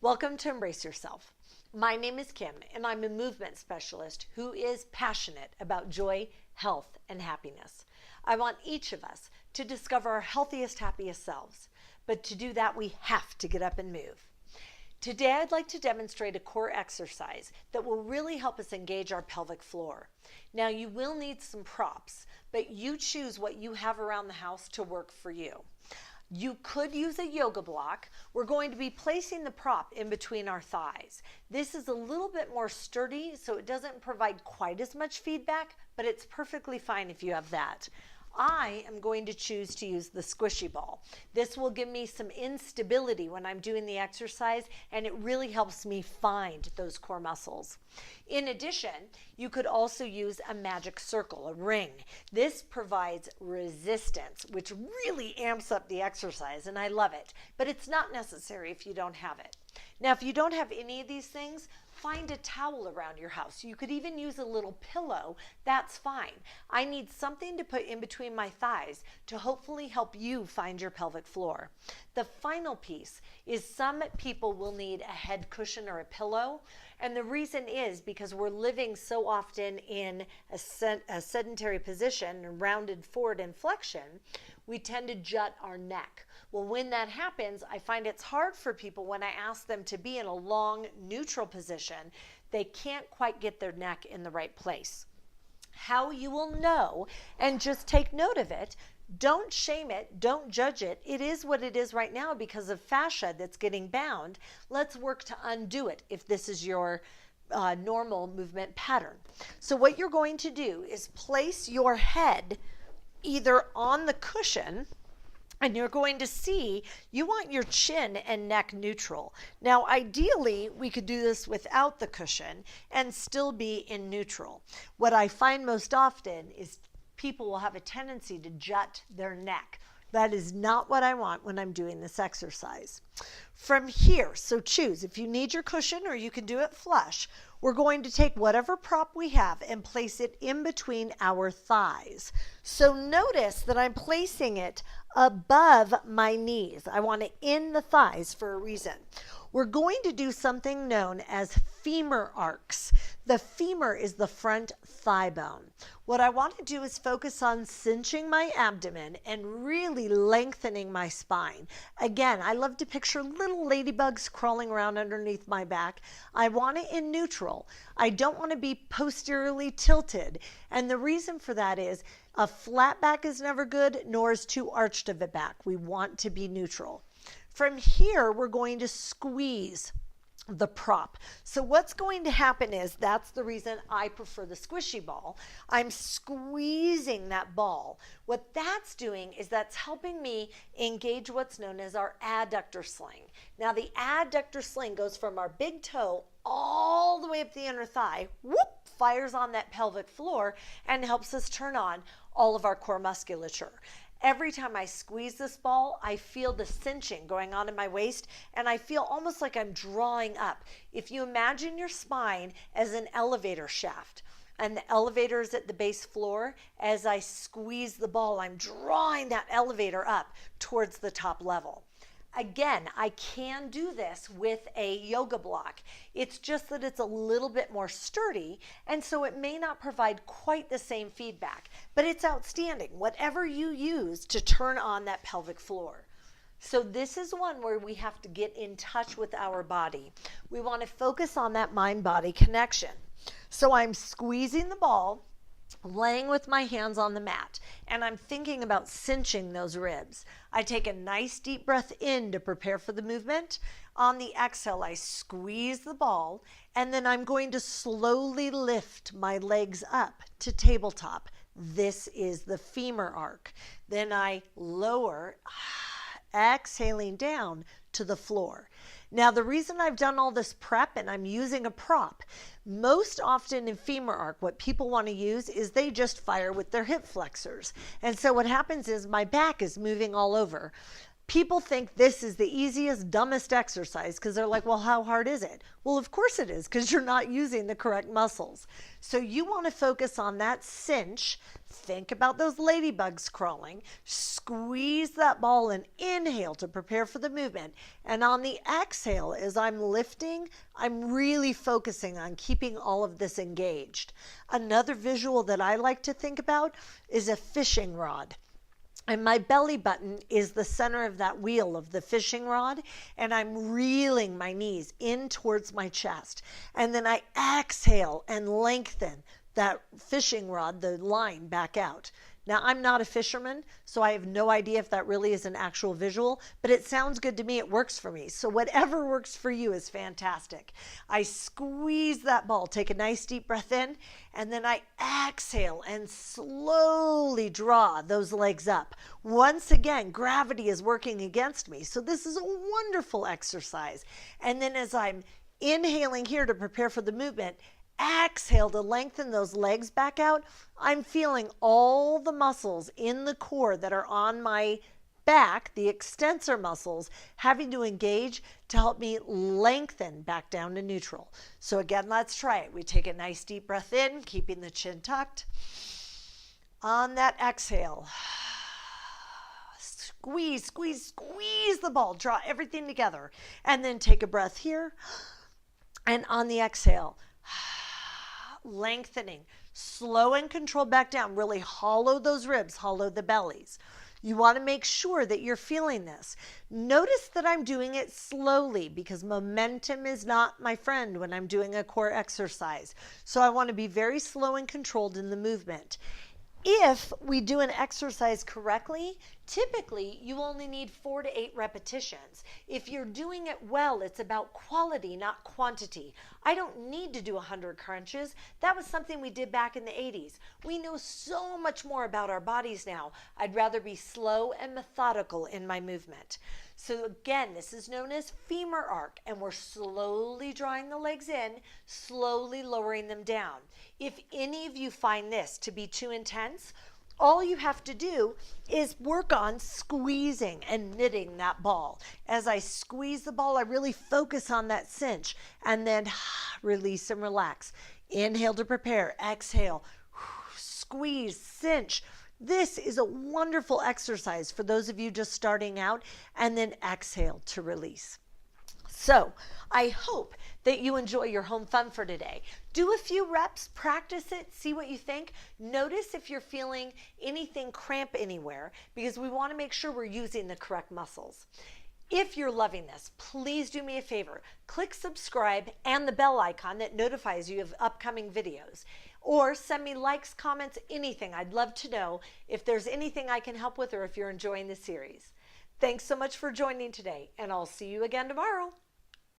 Welcome to Embrace Yourself. My name is Kim, and I'm a movement specialist who is passionate about joy, health, and happiness. I want each of us to discover our healthiest, happiest selves. But to do that, we have to get up and move. Today, I'd like to demonstrate a core exercise that will really help us engage our pelvic floor. Now, you will need some props, but you choose what you have around the house to work for you. You could use a yoga block. We're going to be placing the prop in between our thighs. This is a little bit more sturdy, so it doesn't provide quite as much feedback, but it's perfectly fine if you have that. I am going to choose to use the squishy ball. This will give me some instability when I'm doing the exercise, and it really helps me find those core muscles. In addition, you could also use a magic circle, a ring. This provides resistance, which really amps up the exercise, and I love it. But it's not necessary if you don't have it. Now, if you don't have any of these things, find a towel around your house. You could even use a little pillow. That's fine. I need something to put in between my thighs to hopefully help you find your pelvic floor. The final piece is some people will need a head cushion or a pillow. And the reason is because we're living so often in a sedentary position and rounded forward in flexion, we tend to jut our neck. Well, when that happens, I find it's hard for people when I ask them to be in a long, neutral position. They can't quite get their neck in the right place. How you will know, and just take note of it, don't shame it, don't judge it. It is what it is right now because of fascia that's getting bound. Let's work to undo it if this is your normal movement pattern. So what you're going to do is place your head either on the cushion, and you're going to see you want your chin and neck neutral. Now, ideally, we could do this without the cushion and still be in neutral. What I find most often is people will have a tendency to jut their neck. That is not what I want when I'm doing this exercise. From here, so choose if you need your cushion or you can do it flush. We're going to take whatever prop we have and place it in between our thighs. So notice that I'm placing it above my knees. I want it in the thighs for a reason. We're going to do something known as femur arcs. The femur is the front thigh bone. What I want to do is focus on cinching my abdomen and really lengthening my spine. Again, I love to picture little ladybugs crawling around underneath my back. I want it in neutral. I don't want to be posteriorly tilted. And the reason for that is a flat back is never good, nor is too arched of a back. We want to be neutral. From here, we're going to squeeze the prop. So what's going to happen is, that's the reason I prefer the squishy ball. I'm squeezing that ball. What that's doing is that's helping me engage what's known as our adductor swing. Now, the adductor swing goes from our big toe all the way up the inner thigh, whoop, fires on that pelvic floor and helps us turn on all of our core musculature. Every time I squeeze this ball, I feel the cinching going on in my waist, and I feel almost like I'm drawing up. If you imagine your spine as an elevator shaft, and the elevator is at the base floor, as I squeeze the ball, I'm drawing that elevator up towards the top level. Again, I can do this with a yoga block. It's just that it's a little bit more sturdy, and so it may not provide quite the same feedback, but it's outstanding, whatever you use to turn on that pelvic floor. So this is one where we have to get in touch with our body. We want to focus on that mind-body connection. So I'm squeezing the ball, laying with my hands on the mat, and I'm thinking about cinching those ribs. I take a nice deep breath in to prepare for the movement. On the exhale, I squeeze the ball, and then I'm going to slowly lift my legs up to tabletop. This is the femur arc. Then I lower, exhaling down to the floor. Now, the reason I've done all this prep and I'm using a prop, most often in femur arc, what people want to use is they just fire with their hip flexors. And so what happens is my back is moving all over. People think this is the easiest, dumbest exercise because they're like, well, how hard is it? Well, of course it is, because you're not using the correct muscles. So you want to focus on that cinch. Think about those ladybugs crawling. Squeeze that ball and inhale to prepare for the movement. And on the exhale, as I'm lifting, I'm really focusing on keeping all of this engaged. Another visual that I like to think about is a fishing rod. And my belly button is the center of that wheel of the fishing rod, and I'm reeling my knees in towards my chest. And then I exhale and lengthen that fishing rod, the line, back out. Now, I'm not a fisherman, so I have no idea if that really is an actual visual, but it sounds good to me. It works for me. So whatever works for you is fantastic. I squeeze that ball, take a nice deep breath in, and then I exhale and slowly draw those legs up. Once again, gravity is working against me. So this is a wonderful exercise. And then as I'm inhaling here to prepare for the movement, exhale to lengthen those legs back out. I'm feeling all the muscles in the core that are on my back, the extensor muscles, having to engage to help me lengthen back down to neutral. So again, let's try it. We take a nice deep breath in, keeping the chin tucked. On that exhale, squeeze, squeeze, squeeze the ball, draw everything together, and then take a breath here. And on the exhale, lengthening, slow and controlled back down. Really hollow those ribs, hollow the bellies. You want to make sure that you're feeling this. Notice that I'm doing it slowly because momentum is not my friend when I'm doing a core exercise. So I want to be very slow and controlled in the movement. If we do an exercise correctly, typically you only need 4 to 8 repetitions. If you're doing it well, it's about quality, not quantity. I don't need to do 100 crunches. That was something we did back in the 80s. We know so much more about our bodies now. I'd rather be slow and methodical in my movement. So again, this is known as femur arc, and we're slowly drawing the legs in, slowly lowering them down. If any of you find this to be too intense, all you have to do is work on squeezing and knitting that ball. As I squeeze the ball, I really focus on that cinch, and then release and relax. Inhale to prepare, exhale, squeeze, cinch. This is a wonderful exercise for those of you just starting out, and then exhale to release. So I hope that you enjoy your home fun for today. Do a few reps, practice it, see what you think. Notice if you're feeling anything cramp anywhere, because we want to make sure we're using the correct muscles. If you're loving this, please do me a favor. Click subscribe and the bell icon that notifies you of upcoming videos. Or send me likes, comments, anything. I'd love to know if there's anything I can help with or if you're enjoying the series. Thanks so much for joining today, and I'll see you again tomorrow.